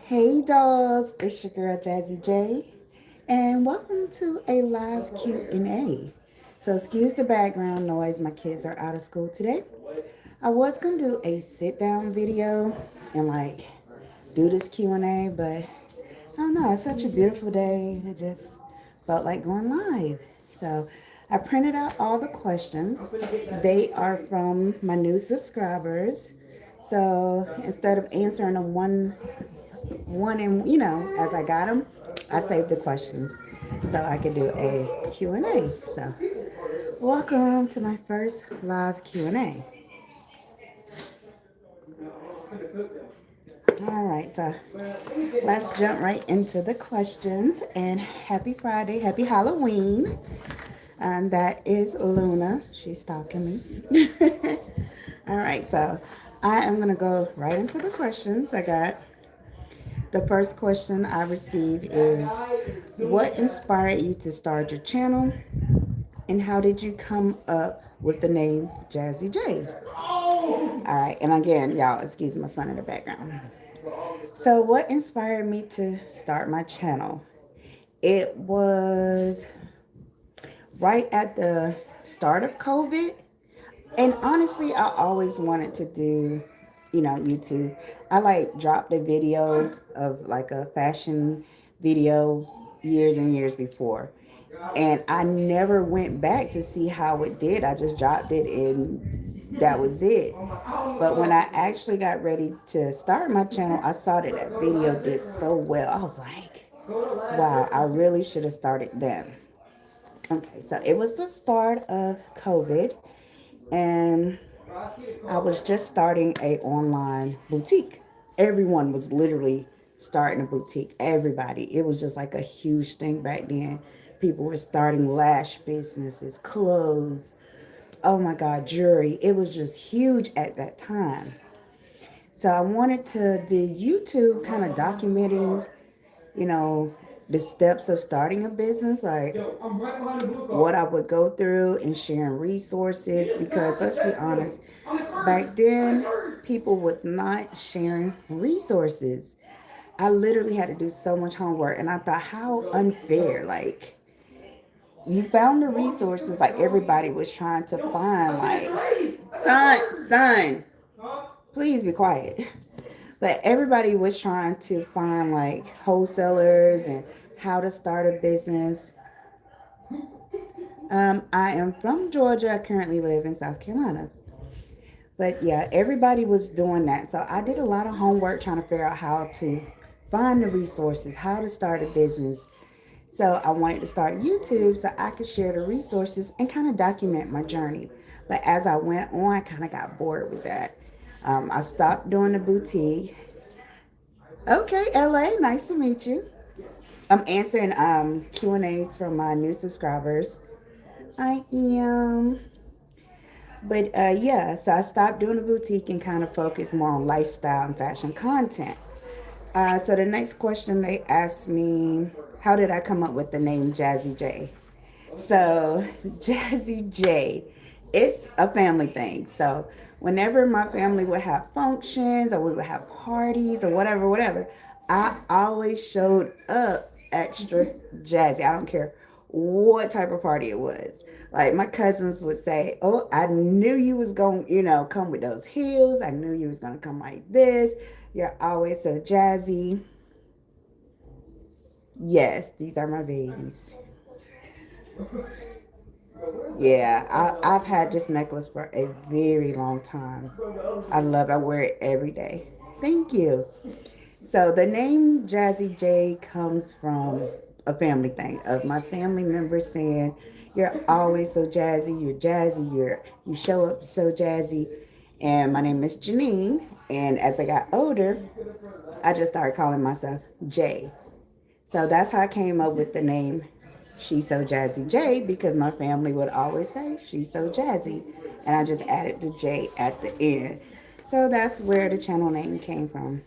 Hey dolls, it's your girl Jazzy J, and welcome to a live Q&A. So excuse the background noise, my kids are out of school today. I was gonna do a sit down video and do this Q&A, but I don't know, it's such a beautiful day. I just felt like going live. So I printed out all the questions. They are from my new subscribers. So instead of answering them one and as I got them, I saved the questions so I could do a Q&A. So welcome to my first live Q&A. All right, so let's jump right into the questions. And happy Friday, happy Halloween. And that is Luna. She's stalking me. All right, so I am going to go right into the questions. I got the first question I received is, what inspired you to start your channel? And how did you come up with the name Jazzy J? All right, and again, y'all, excuse my son in the background. So, what inspired me to start my channel? It was right at the start of COVID. And honestly, I always wanted to do, YouTube. I dropped a video of a fashion video years and years before. And I never went back to see how it did. I just dropped it and that was it. But when I actually got ready to start my channel, I saw that that video did so well. I was like, wow, I really should have started then. Okay, so it was the start of COVID, and I was just starting a online boutique. Everyone was literally starting a boutique. Everybody. It was just like a huge thing back then. People were starting lash businesses, clothes. Oh my God, jewelry. It was just huge at that time. So I wanted to do YouTube, kind of documenting, you know, the steps of starting a business, like what I would go through and sharing resources. Because let's be honest, back then people was not sharing resources. I literally had to do so much homework, and I thought, how unfair. Like, you found the resources, like everybody was trying to find, son, please be quiet. But everybody was trying to find wholesalers and how to start a business. I am from Georgia. I currently live in South Carolina. But yeah, everybody was doing that. So I did a lot of homework trying to figure out how to find the resources, how to start a business. So I wanted to start YouTube so I could share the resources and kind of document my journey. But as I went on, I kind of got bored with that. I stopped doing the boutique. Okay, LA, nice to meet you. I'm answering Q&As from my new subscribers. I am. But yeah, so I stopped doing the boutique and kind of focused more on lifestyle and fashion content. So the next question they asked me, how did I come up with the name Jazzy J? So Jazzy J, it's a family thing. So whenever my family would have functions or we would have parties or whatever, I always showed up extra jazzy. I don't care what type of party it was. Like, my cousins would say, "Oh, I knew you was going, come with those heels. I knew you was going to come like this. You're always so jazzy." Yes, these are my babies. Yeah, I've had this necklace for a very long time. I love it. I wear it every day. Thank you. So the name Jazzy J comes from a family thing of my family members saying, "You're always so jazzy. You're jazzy. You show up so jazzy." And my name is Janine. And as I got older, I just started calling myself Jay. So that's how I came up with the name She's So Jazzy J, because my family would always say she's so jazzy. And I just added the J at the end. So that's where the channel name came from.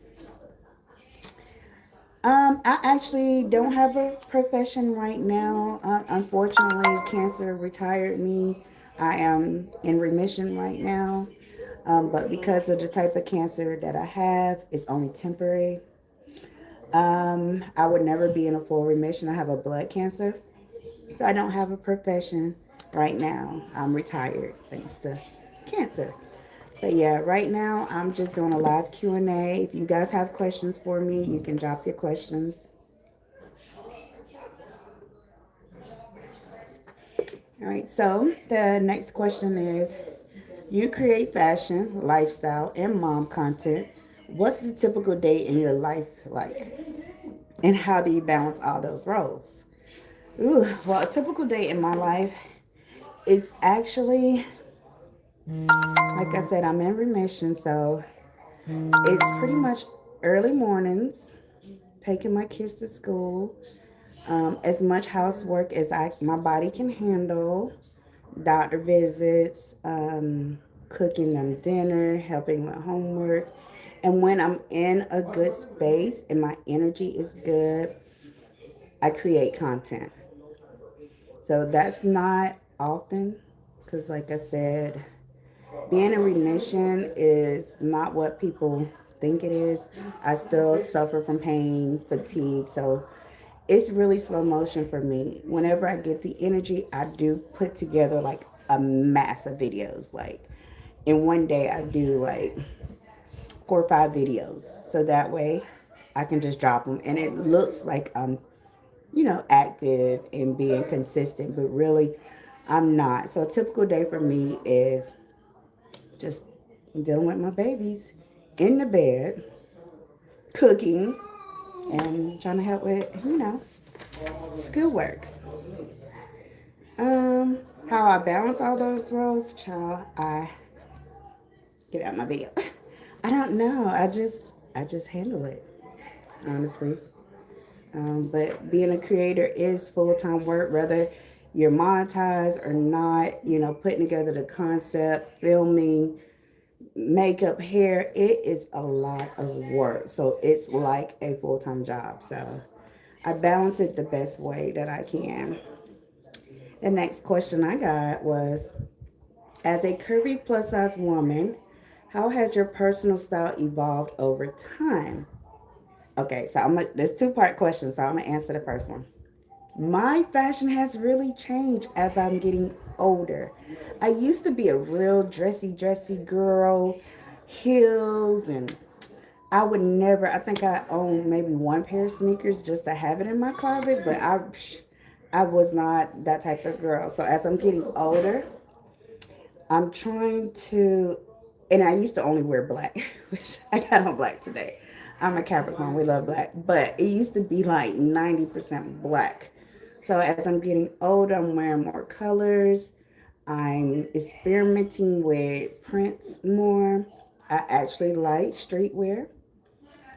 I actually don't have a profession right now. Unfortunately, cancer retired me. I am in remission right now. But because of the type of cancer that I have, it's only temporary. I would never be in a full remission. I have a blood cancer, so I don't have a profession right now. I'm retired thanks to cancer. But yeah, right now I'm just doing a live Q&A. If you guys have questions for me, you can drop your questions. All right, so the next question is, you create fashion, lifestyle, and mom content. What's the typical day in your life like? And how do you balance all those roles? Ooh, well, a typical day in my life is actually, like I said, I'm in remission, so it's pretty much early mornings, taking my kids to school, as much housework as my body can handle, doctor visits, cooking them dinner, helping with homework. And when I'm in a good space and my energy is good, I create content. So that's not often because, like I said, being in remission is not what people think it is. I still suffer from pain, fatigue. So it's really slow motion for me. Whenever I get the energy, I do put together like a mass of videos. Like in one day, I do like 4 or 5 videos. So that way I can just drop them. And it looks like I'm, active and being consistent, but really I'm not. So a typical day for me is just dealing with my babies in the bed, cooking, and trying to help with, schoolwork. Um, how I balance all those roles, child, I get out my video. I don't know. I just handle it, honestly. But being a creator is full-time work, whether you're monetized or not, putting together the concept, filming, makeup, hair, it is a lot of work. So it's like a full-time job. So I balance it the best way that I can. The next question I got was, as a curvy plus size woman, how has your personal style evolved over time? Okay, so there's two-part question, so I'm gonna answer the first one. My fashion has really changed as I'm getting older. I used to be a real dressy girl, heels, and I would never. I think I own maybe one pair of sneakers just to have it in my closet, but I was not that type of girl. So as I'm getting older, I'm trying to, and I used to only wear black, which I got on black today. I'm a Capricorn, we love black, but it used to be like 90% black. So as I'm getting older, I'm wearing more colors. I'm experimenting with prints more. I actually like streetwear.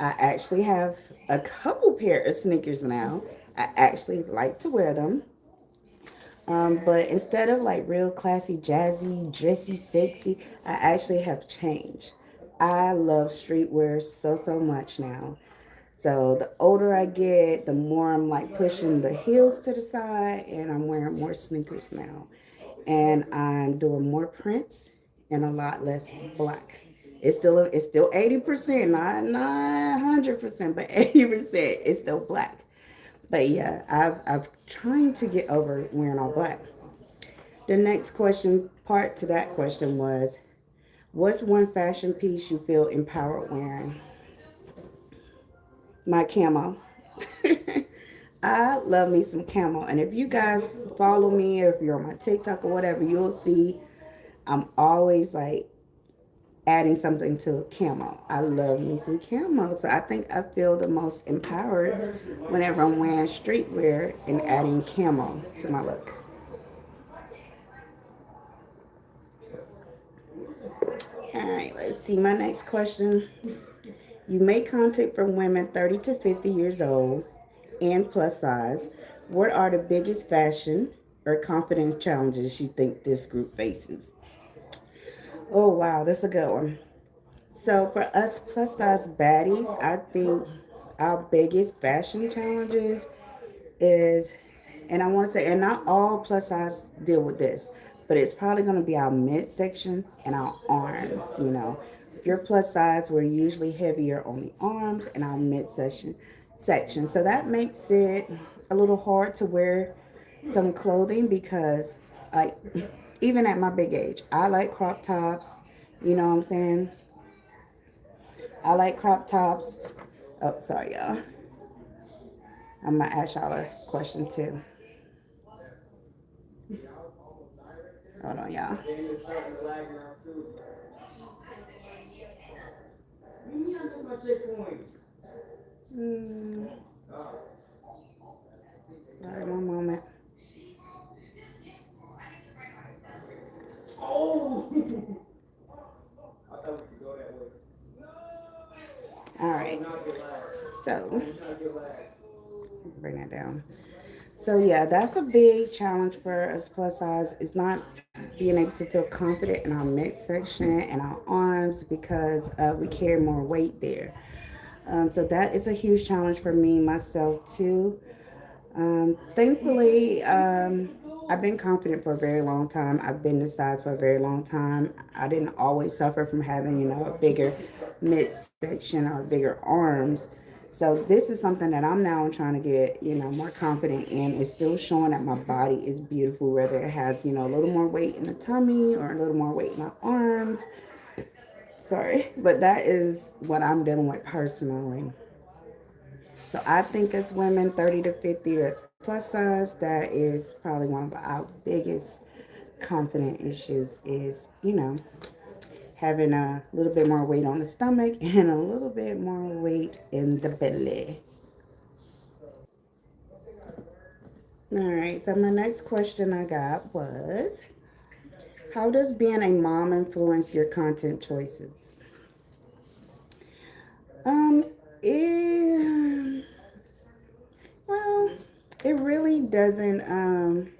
I actually have a couple pair of sneakers now. I actually like to wear them. But instead of like real classy, jazzy, dressy, sexy, I actually have changed. I love streetwear so much now. So the older I get, the more I'm like pushing the heels to the side and I'm wearing more sneakers now. And I'm doing more prints and a lot less black. It's still 80%, not 100%, but 80% is still black. But yeah, I've trying to get over wearing all black. The next question, part to that question was, what's one fashion piece you feel empowered wearing? My camo. I love me some camo. And if you guys follow me or if you're on my TikTok or whatever, you'll see I'm always like adding something to camo. I love me some camo. So I think I feel the most empowered whenever I'm wearing streetwear and adding camo to my look. All right, let's see my next question. You make content for women 30 to 50 years old and plus size. What are the biggest fashion or confidence challenges you think this group faces? Oh, wow, that's a good one. So, for us plus size baddies, I think our biggest fashion challenges is, and I want to say, and not all plus size deal with this, but it's probably going to be our midsection and our arms. If you're plus size, we're usually heavier on the arms and our midsection. So that makes it a little hard to wear some clothing because, like, even at my big age, I like crop tops. You know what I'm saying? I like crop tops. Oh, sorry, y'all. I'm gonna ask y'all a question too. Hold on, y'all. Mm, sorry, one moment. All right. So bring that down. So yeah, that's a big challenge for us plus size. Is not being able to feel confident in our midsection and our arms because we carry more weight there. So that is a huge challenge for me myself too. Thankfully, I've been confident for a very long time. I've been this size for a very long time. I didn't always suffer from having, a bigger midsection or bigger arms. So this is something that I'm now trying to get, more confident in. It's still showing that my body is beautiful, whether it has, a little more weight in the tummy or a little more weight in my arms. Sorry, but that is what I'm dealing with personally. So I think as women 30 to 50 that's plus size, that is probably one of our biggest confident issues is, having a little bit more weight on the stomach and a little bit more weight in the belly. All right, so my next question I got was, how does being a mom influence your content choices? Um, it, well, it really doesn't.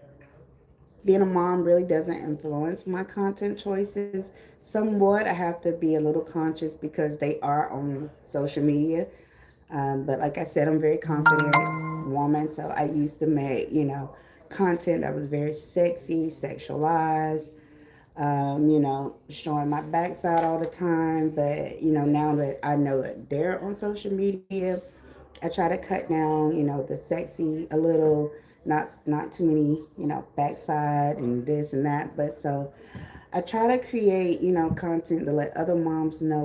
Being a mom really doesn't influence my content choices. Somewhat, I have to be a little conscious because they are on social media. But like I said, I'm a very confident woman, so I used to make, content that was very sexy, sexualized, showing my backside all the time. But, now that I know that they're on social media, I try to cut down, the sexy a little, not too many, backside and this and that. But so I try to create, content to let other moms know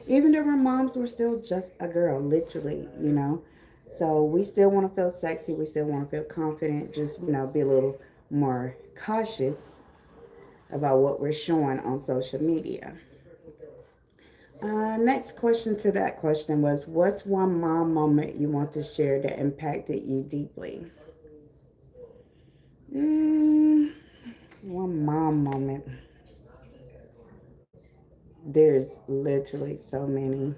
even though our moms were still just a girl, literally, So we still want to feel sexy. We still want to feel confident. Just, be a little more cautious about what we're showing on social media. Next question to that question was, what's one mom moment you want to share that impacted you deeply? Mm, one mom moment. There's literally so many.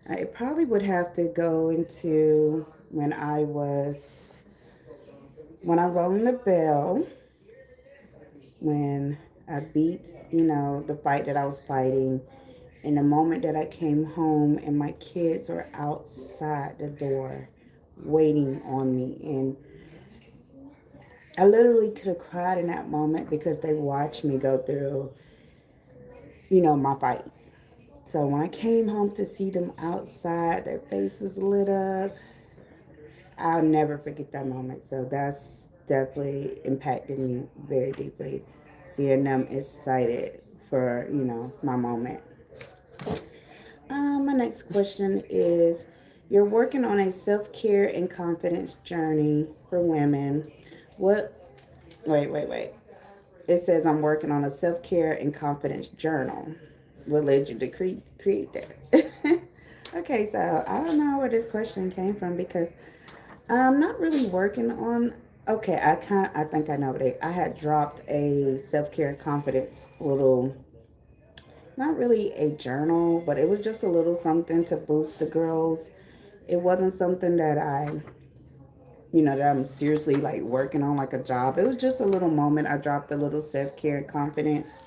I probably would have to go into when I rang the bell, when I beat, the fight that I was fighting, in the moment that I came home and my kids were outside the door waiting on me. And I literally could have cried in that moment because they watched me go through, my fight. So when I came home to see them outside, their faces lit up, I'll never forget that moment. So that's definitely impacted me very deeply. Seeing them excited for, my moment. My next question is, you're working on a self-care and confidence journey for women. What, wait. It says I'm working on a self-care and confidence journal. What led you to create that? Okay, so I don't know where this question came from because I'm not really working on. Okay, I think I know what I had dropped a self care and confidence little, not really a journal, but it was just a little something to boost the girls. It wasn't something that that I'm seriously like working on like a job. It was just a little moment. I dropped a little self care and confidence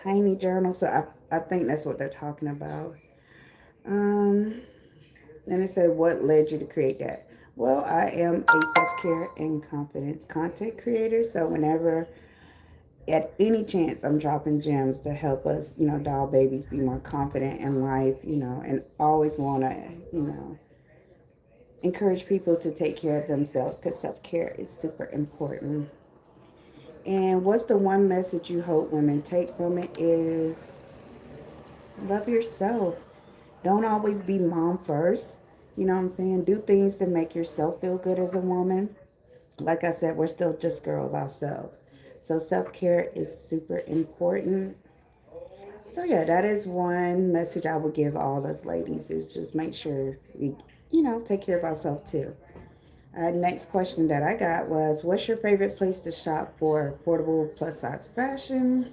tiny journal. So I think that's what they're talking about. Um, and it said, what led you to create that? Well, I am a self-care and confidence content creator. So whenever at any chance I'm dropping gems to help us, doll babies be more confident in life, and always want to, encourage people to take care of themselves because self-care is super important. And what's the one message you hope women take from it is love yourself. Don't always be mom first. You know what I'm saying? Do things to make yourself feel good as a woman. Like I said, we're still just girls ourselves. So self care is super important. So yeah, that is one message I would give all us ladies is just make sure we, take care of ourselves too. Next question that I got was, what's your favorite place to shop for affordable plus size fashion?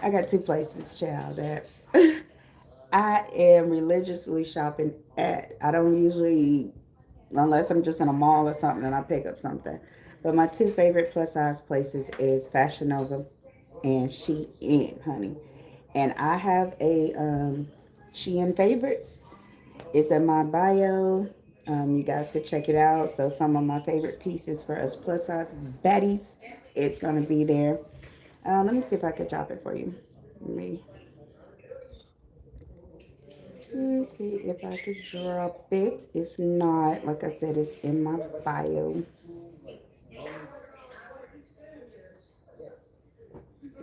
I got two places, child, that I am religiously shopping at. I don't usually, unless I'm just in a mall or something and I pick up something. But my two favorite plus size places is Fashion Nova and Shein, honey. And I have a Shein favorites. It's in my bio. You guys could check it out. So some of my favorite pieces for us plus size baddies, it's gonna be there. Let me see if I could drop it for you. Let me see if I could drop it. If not, like I said, it's in my bio.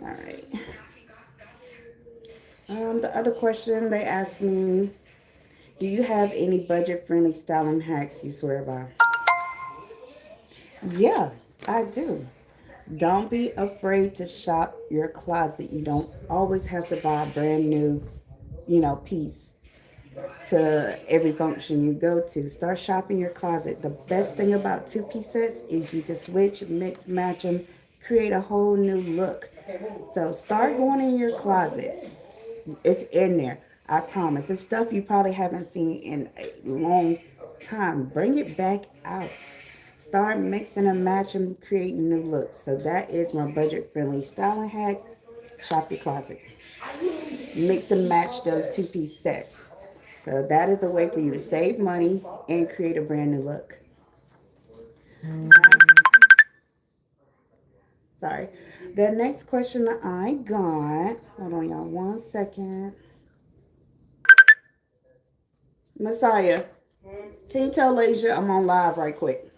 All right. The other question they asked me, do you have any budget-friendly styling hacks you swear by? Yeah, I do. Don't be afraid to shop your closet. You don't always have to buy a brand new, piece to every function you go to. Start shopping your closet. The best thing about two-piece sets is you can switch, mix, match them, create a whole new look. So start going in your closet. It's in there. I promise. It's stuff you probably haven't seen in a long time. Bring it back out. Start mixing and matching, creating new looks. So that is my budget-friendly styling hack. Shop your closet. Mix and match those two-piece sets. So that is a way for you to save money and create a brand new look. Sorry. The next question I got, hold on y'all 1 second. Messiah, can you tell Lasia I'm on live right quick?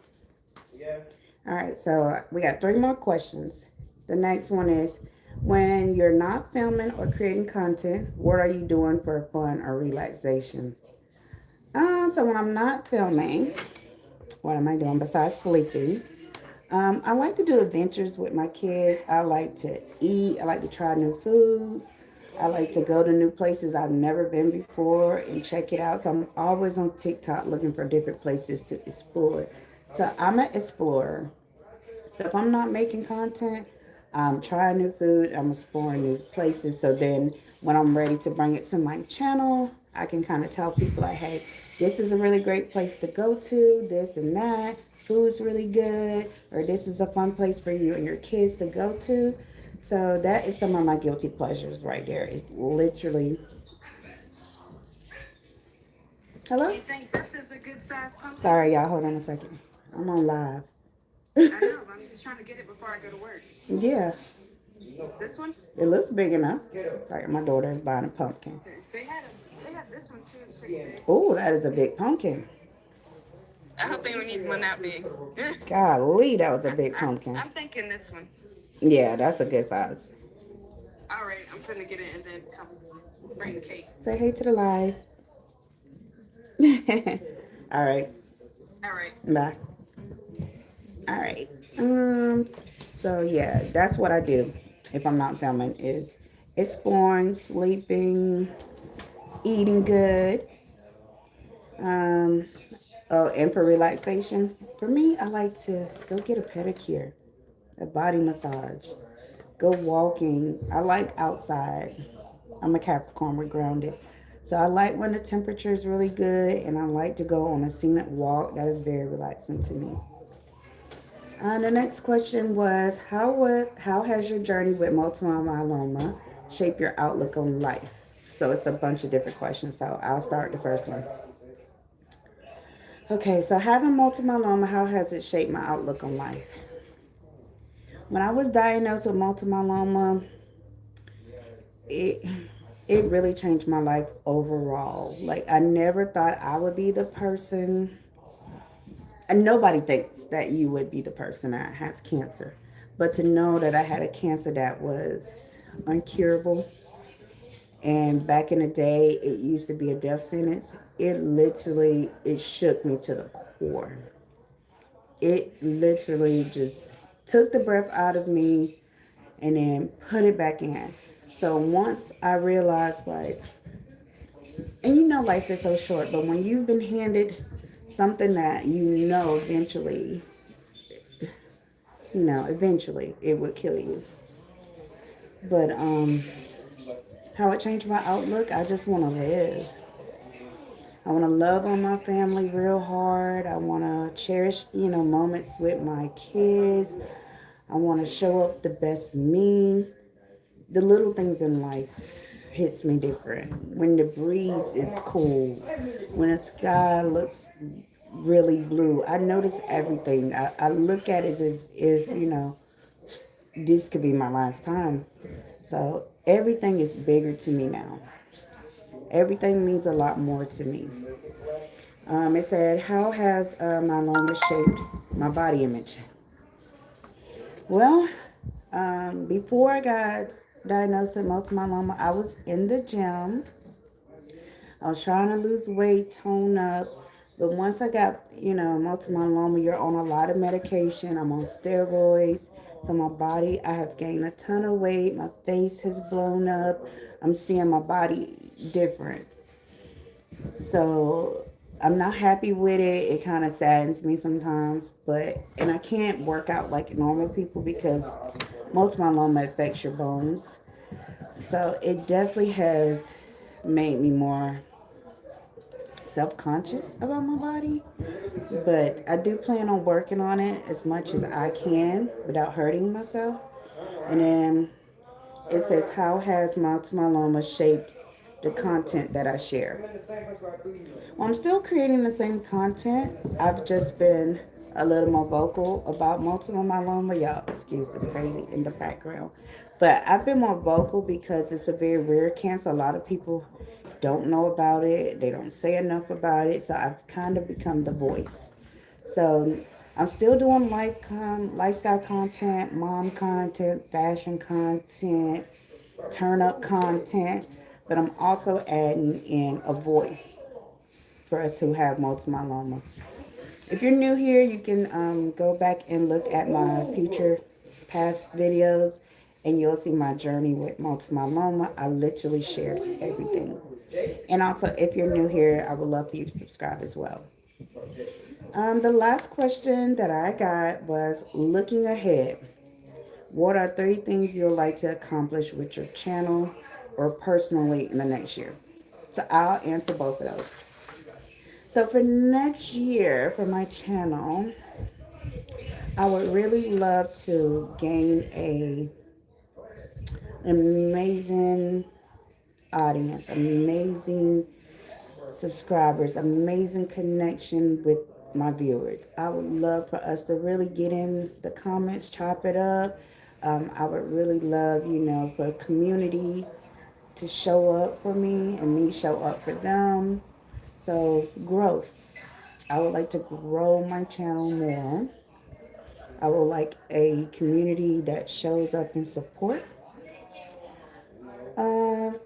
Yeah. All right, so we got three more questions. The next one is, when you're not filming or creating content, what are you doing for fun or relaxation? So when I'm not filming, what am I doing besides sleeping? I like to do adventures with my kids. I like to eat. I like to try new foods. I like to go to new places I've never been before and check it out. So I'm always on TikTok looking for different places to explore. So I'm an explorer. So if I'm not making content, I'm trying new food, I'm exploring new places. So then when I'm ready to bring it to my channel, I can kind of tell people like, hey, this is a really great place to go to, this and that. Food's really good, or this is a fun place for you and your kids to go to. So that is some of my guilty pleasures right there. It's literally. Hello? Do you think this is a good size pumpkin? Sorry, y'all. Hold on a second. I'm on live. I know. I'm just trying to get it before I go to work. Yeah. This one? It looks big enough. Sorry, my daughter is buying a pumpkin. They had this one too. It's pretty big. Oh, that is a big pumpkin. I hope they don't need one that big. Golly, that was a big pumpkin. I'm thinking this one. Yeah, that's a good size. All right, I'm gonna get it and then come bring the cake. Say hey to the live. All right. All right. Bye. All right. So yeah, that's what I do if I'm not filming is exploring, sleeping, eating good. Um, oh, and for relaxation, for me, I like to go get a pedicure, a body massage, go walking. I like outside. I'm a Capricorn, we're grounded. So I like when the temperature is really good, and I like to go on a scenic walk. That is very relaxing to me. The next question was, how has your journey with multiple myeloma shaped your outlook on life? So it's a bunch of different questions. So I'll start the first one. Okay, so having multiple myeloma, how has it shaped my outlook on life? When I was diagnosed with multiple myeloma, it it really changed my life overall. Like I never thought I would be the person, and nobody thinks that you would be the person that has cancer. But to know that I had a cancer that was uncurable, and back in the day it used to be a death sentence, it shook me to the core. It literally just took the breath out of me and then put it back in. So once I realized, like, and you know, life is so short, but when you've been handed something that eventually it would kill you. But how it changed my outlook, I just want to live. I want to love on my family real hard. I want to cherish, moments with my kids. I want to show up the best me. The little things in life hits me different. When the breeze is cool, when the sky looks really blue, I notice everything. I look at it as if, this could be my last time. So everything is bigger to me now. Everything means a lot more to me. It said, how has my myeloma shaped my body image? Well, before I got diagnosed with multiple myeloma, I was in the gym. I was trying to lose weight, tone up. But once I got, multiple myeloma, you're on a lot of medication. I'm on steroids. So my body, I have gained a ton of weight. My face has blown up. I'm seeing my body different. So I'm not happy with it. It kind of saddens me sometimes. And I can't work out like normal people because multiple myeloma affects your bones. So it definitely has made me more self-conscious about my body, but I do plan on working on it as much as I can without hurting myself. And then it says, how has multiple myeloma shaped the content that I share? Well, I'm still creating the same content. I've just been a little more vocal about multiple myeloma. Y'all, excuse this crazy in the background. But I've been more vocal because it's a very rare cancer. A lot of people don't know about it. They don't say enough about it. So I've kind of become the voice. So I'm still doing lifestyle content, mom content, fashion content, turn up content, but I'm also adding in a voice for us who have multiple myeloma. If you're new here, you can go back and look at my future past videos and you'll see my journey with multiple myeloma. I literally shared everything. And also, if you're new here, I would love for you to subscribe as well. The last question that I got was, looking ahead, what are 3 things you'd like to accomplish with your channel or personally in the next year? So I'll answer both of those. So for next year, for my channel, I would really love to gain an amazing audience, amazing subscribers, amazing connection with my viewers. I would love for us to really get in the comments, chop it up. I would really love, for a community to show up for me and me show up for them. So growth. I would like to grow my channel more. I would like a community that shows up in support.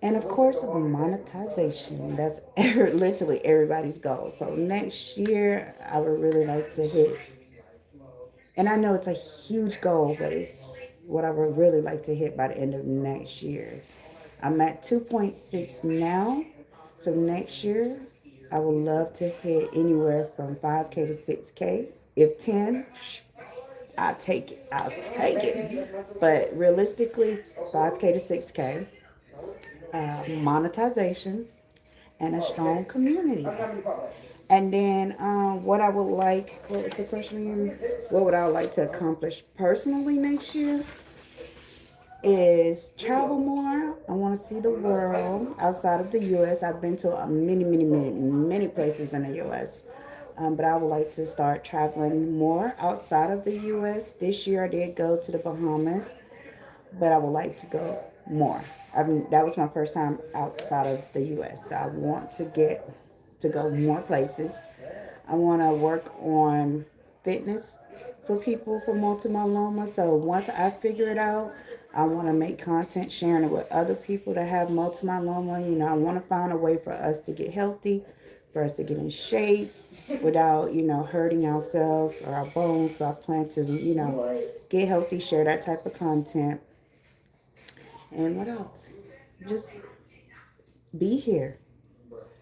And of course, monetization. That's literally everybody's goal. So next year, I would really like to hit, and I know it's a huge goal, but it's what I would really like to hit by the end of next year. I'm at 2.6 now. So next year, I would love to hit anywhere from 5K to 6K. If 10, I'll take it. I'll take it. But realistically, 5K to 6K, monetization, and a strong community. And then what was the question again? What would I like to accomplish personally next year? Is travel more. I want to see the world outside of the U.S. I've been to many, many, many, many places in the U.S. But I would like to start traveling more outside of the U.S. This year I did go to the Bahamas, but I would like to go more. I mean, that was my first time outside of the U.S. So I want to get to go more places. I want to work on fitness for people for multiple myeloma. So once I figure it out, I want to make content sharing it with other people that have multiple myeloma. I want to find a way for us to get healthy, for us to get in shape without, hurting ourselves or our bones. So I plan to, get healthy, share that type of content. And what else? Just be here.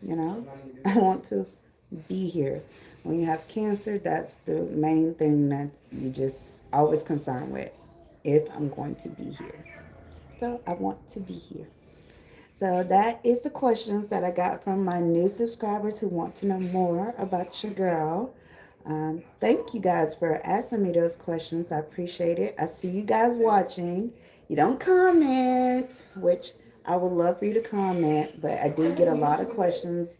You know, I want to be here. When you have cancer, that's the main thing that you just always concerned with. If I'm going to be here. So I want to be here. So that is the questions that I got from my new subscribers who want to know more about your girl. Thank you guys for asking me those questions. I appreciate it. I see you guys watching. You don't comment, which I would love for you to comment, but I do get a lot of questions,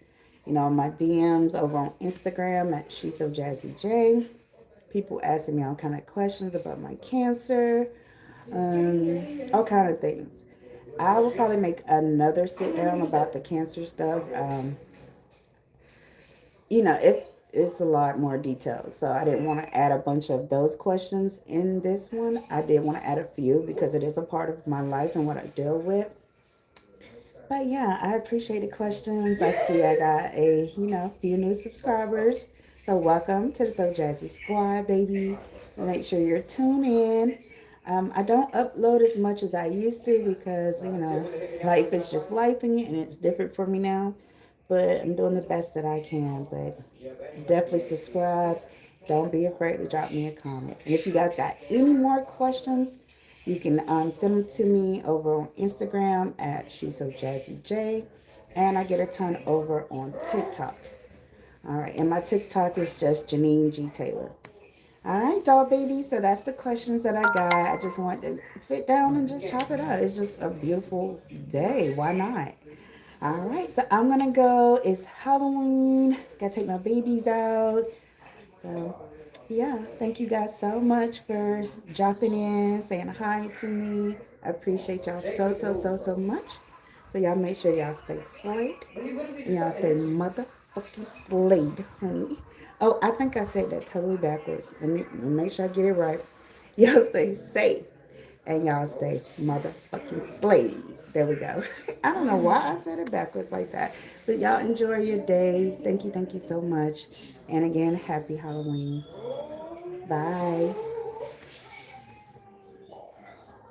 my DMs over on Instagram at She's So Jazzy J. People asking me all kind of questions about my cancer, all kind of things. I will probably make another sit down about the cancer stuff. It's a lot more detailed. So I didn't want to add a bunch of those questions in this one. I did want to add a few because it is a part of my life and what I deal with. But yeah, I appreciate the questions. I see I got a, few new subscribers. So welcome to the So Jazzy Squad, baby. Make sure you're tuned in. I don't upload as much as I used to because, life is just life and it's different for me now. But I'm doing the best that I can. But definitely subscribe. Don't be afraid to drop me a comment. And if you guys got any more questions, you can send them to me over on Instagram at She's So Jazzy J. And I get a ton over on TikTok. All right. And my TikTok is just Janine G. Taylor. All right, doll baby. So that's the questions that I got. I just want to sit down and just chop it up. It's just a beautiful day. Why not? All right. So I'm going to go. It's Halloween. Got to take my babies out. So, yeah, thank you guys so much for dropping in, saying hi to me. I appreciate y'all so much. So, y'all make sure y'all stay slayed. Y'all stay motherfucking slayed, honey. Oh, I think I said that totally backwards. Let me make sure I get it right. Y'all stay safe. And y'all stay motherfucking slayed. There we go. I don't know why I said it backwards like that. But y'all enjoy your day. Thank you so much. And again, happy Halloween. Bye.